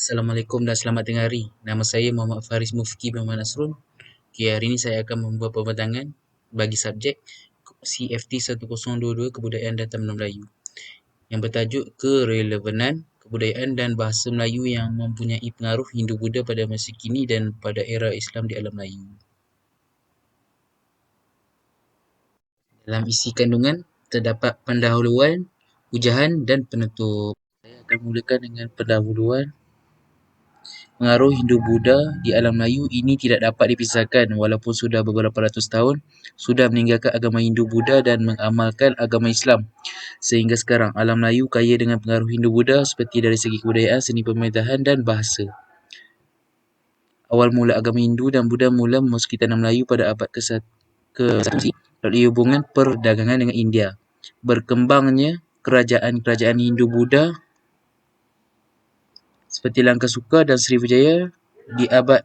Assalamualaikum dan selamat tengah hari. Nama saya Muhammad Faris Mufki bin Muhammad Nasrun. Okay, hari ini saya akan membuat pembentangan bagi subjek CFT 1022 Kebudayaan dan Taman Melayu yang bertajuk Kerelevanan Kebudayaan dan Bahasa Melayu yang mempunyai pengaruh Hindu-Buddha pada masa kini dan pada era Islam di alam Melayu. Dalam isi kandungan terdapat pendahuluan, ujahan dan penutup. Saya akan mulakan dengan pendahuluan. Pengaruh Hindu-Buddha di alam Melayu ini tidak dapat dipisahkan walaupun sudah beberapa ratus tahun sudah meninggalkan agama Hindu-Buddha dan mengamalkan agama Islam. Sehingga sekarang, alam Melayu kaya dengan pengaruh Hindu-Buddha seperti dari segi kebudayaan, seni pemerintahan dan bahasa. Awal mula agama Hindu dan Buddha mula memasuki tanah Melayu pada abad ke-1 melalui hubungan perdagangan dengan India. Berkembangnya kerajaan-kerajaan Hindu-Buddha seperti Langkasuka dan Srivijaya di abad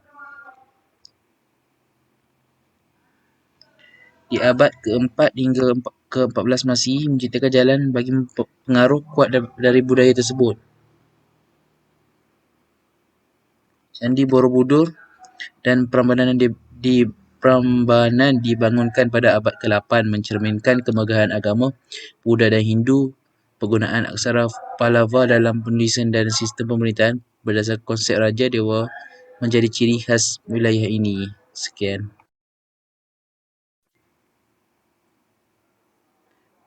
ke-4 hingga ke-14 Masihi menciptakan jalan bagi pengaruh kuat dari budaya tersebut. Candi Borobudur dan Prambanan dibangunkan pada abad ke-8 mencerminkan kemegahan agama Buddha dan Hindu. Penggunaan aksara Pallava dalam penulisan dan sistem pemerintahan berdasarkan konsep Raja Dewa menjadi ciri khas wilayah ini. Sekian.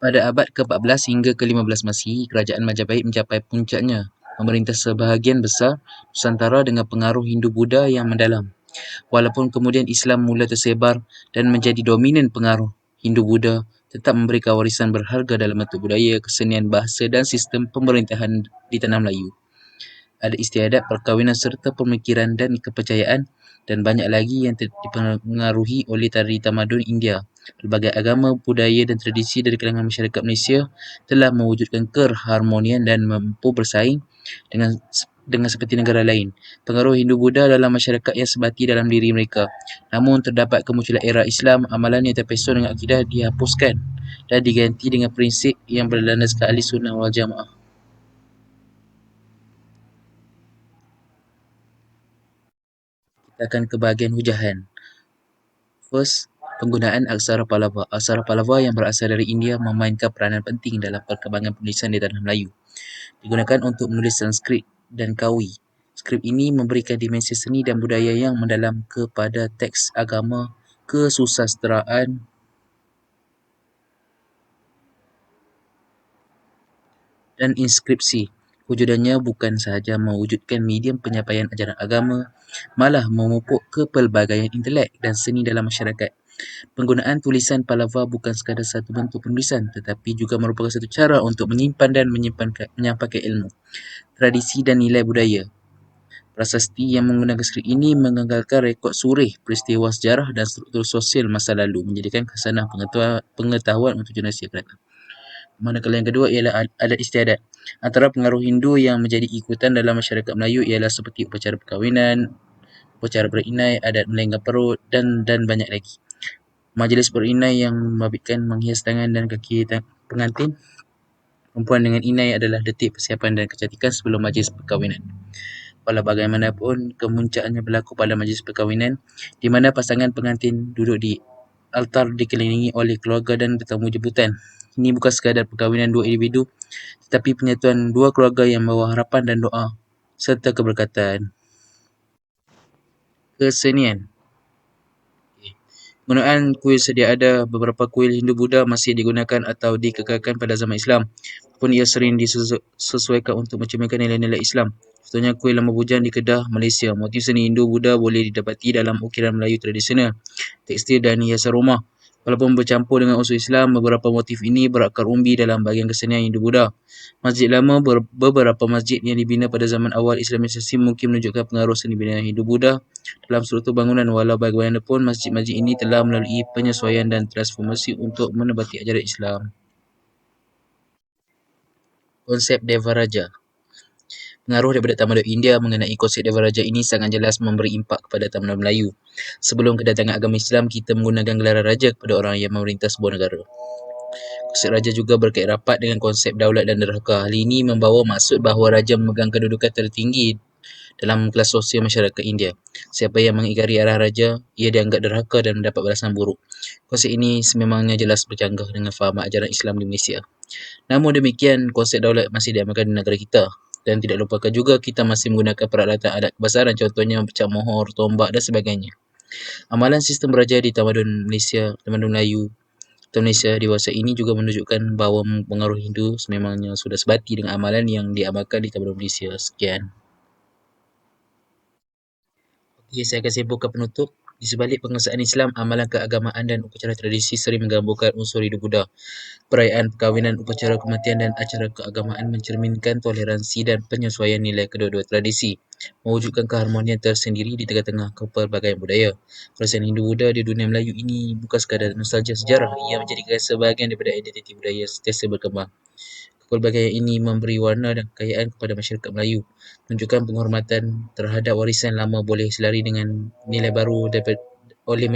Pada abad ke-14 hingga ke-15 Masihi, Kerajaan Majapahit mencapai puncaknya, memerintah sebahagian besar Nusantara dengan pengaruh Hindu-Buddha yang mendalam. Walaupun kemudian Islam mula tersebar dan menjadi dominan pengaruh Hindu-Buddha, tetap memberikan warisan berharga dalam bentuk budaya, kesenian, bahasa dan sistem pemerintahan di tanah Melayu. Ada istiadat, perkahwinan serta pemikiran dan kepercayaan dan banyak lagi yang dipengaruhi oleh tari tamadun India. Pelbagai agama, budaya dan tradisi dari kalangan masyarakat Malaysia telah mewujudkan keharmonian dan mampu bersaing dengan seperti negara lain. Pengaruh Hindu-Buddha dalam masyarakat yang sebati dalam diri mereka. Namun terdapat kemunculan era Islam, amalan yang terpeso dengan akidah dihapuskan dan diganti dengan prinsip yang berlandaskan ahli sunnah wal jamaah. Kita akan ke bahagian hujahan. First, penggunaan aksara Pallava. Aksara Pallava yang berasal dari India memainkan peranan penting dalam perkembangan penulisan di tanah Melayu. Digunakan untuk menulis Sanskrit dan Kawi. Skrip ini memberikan dimensi seni dan budaya yang mendalam kepada teks agama, kesusasteraan, dan inskripsi. Wujudannya bukan sahaja mewujudkan medium penyampaian ajaran agama, malah memupuk kepelbagaian intelek dan seni dalam masyarakat. Penggunaan tulisan Pallava bukan sekadar satu bentuk penulisan, tetapi juga merupakan satu cara untuk menyimpan dan menyampaikan ilmu, tradisi dan nilai budaya. Prasasti yang menggunakan skrip ini menganggalkan rekod surih, peristiwa sejarah dan struktur sosial masa lalu, menjadikan khasanah pengetahuan untuk generasi akan datang. Manakala yang kedua ialah adat istiadat. Antara pengaruh Hindu yang menjadi ikutan dalam masyarakat Melayu ialah seperti upacara perkahwinan, upacara berinai, adat melenggang perut dan banyak lagi. Majlis berinai yang membabitkan menghias tangan dan kaki pengantin perempuan dengan inai adalah detik persiapan dan kecantikan sebelum majlis perkahwinan. Walau bagaimanapun, kemuncaknya berlaku pada majlis perkahwinan di mana pasangan pengantin duduk di altar dikelilingi oleh keluarga dan tetamu jemputan. Ini bukan sekadar perkahwinan dua individu, tetapi penyatuan dua keluarga yang membawa harapan dan doa serta keberkatan. Kesenian. Penggunaan kuil sedia ada. Beberapa kuil Hindu-Buddha masih digunakan atau dikekalkan pada zaman Islam, pun ia sering disesuaikan untuk mencerminkan nilai-nilai Islam. Contohnya kuil Lama Bujang di Kedah, Malaysia. Motif seni Hindu-Buddha boleh didapati dalam ukiran Melayu tradisional, tekstil dan hiasan rumah. Walaupun bercampur dengan unsur Islam, beberapa motif ini berakar umbi dalam bahagian kesenian Hindu-Buddha. Masjid Lama, beberapa masjid yang dibina pada zaman awal Islamisasi mungkin menunjukkan pengaruh seni binaan Hindu-Buddha dalam struktur bangunan. Walau bagaimanapun, masjid-masjid ini telah melalui penyesuaian dan transformasi untuk menepati ajaran Islam. Konsep Devaraja. Pengaruh daripada tamadun India mengenai konsep Devaraja ini sangat jelas memberi impak kepada tamadun Melayu. Sebelum kedatangan agama Islam, kita menggunakan gelaran raja kepada orang yang memerintah sebuah negara. Konsep raja juga berkait rapat dengan konsep daulat dan derhaka. Hal ini membawa maksud bahawa raja memegang kedudukan tertinggi dalam kelas sosial masyarakat India. Siapa yang mengingkari arah raja, ia dianggap derhaka dan mendapat balasan buruk. Konsep ini sememangnya jelas bercanggah dengan faham ajaran Islam di Malaysia. Namun demikian, konsep daulat masih diamalkan di negara kita. Dan tidak lupakan juga kita masih menggunakan peralatan adat kebasaran, contohnya cap mohor, tombak dan sebagainya. Amalan sistem beraja di tamadun Malaysia, tamadun Melayu atau Malaysia dewasa ini juga menunjukkan bahawa pengaruh Hindu sememangnya sudah sebati dengan amalan yang diamalkan di tamadun Malaysia. Sekian. Okey, saya akan simpulkan penutup. Di sebalik pengesahan Islam, amalan keagamaan dan upacara tradisi sering menggambarkan unsur hidup Buddha. Perayaan perkahwinan, upacara kematian dan acara keagamaan mencerminkan toleransi dan penyesuaian nilai kedua-dua tradisi, mewujudkan keharmonian tersendiri di tengah-tengah kepelbagaian budaya. Perasaan Hindu-Buddha di dunia Melayu ini bukan sekadar nostalgia sejarah, ia menjadi sebahagian daripada identiti budaya sentiasa berkembang. Pelbagai ini memberi warna dan kekayaan kepada masyarakat Melayu, menunjukkan penghormatan terhadap warisan lama boleh selari dengan nilai baru oleh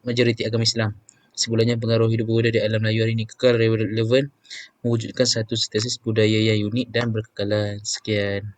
majoriti agama Islam. Kesimpulannya, pengaruh hidup Buddha di alam Melayu hari ini kekal relevan, mewujudkan satu sintesis budaya yang unik dan berkekalan. Sekian.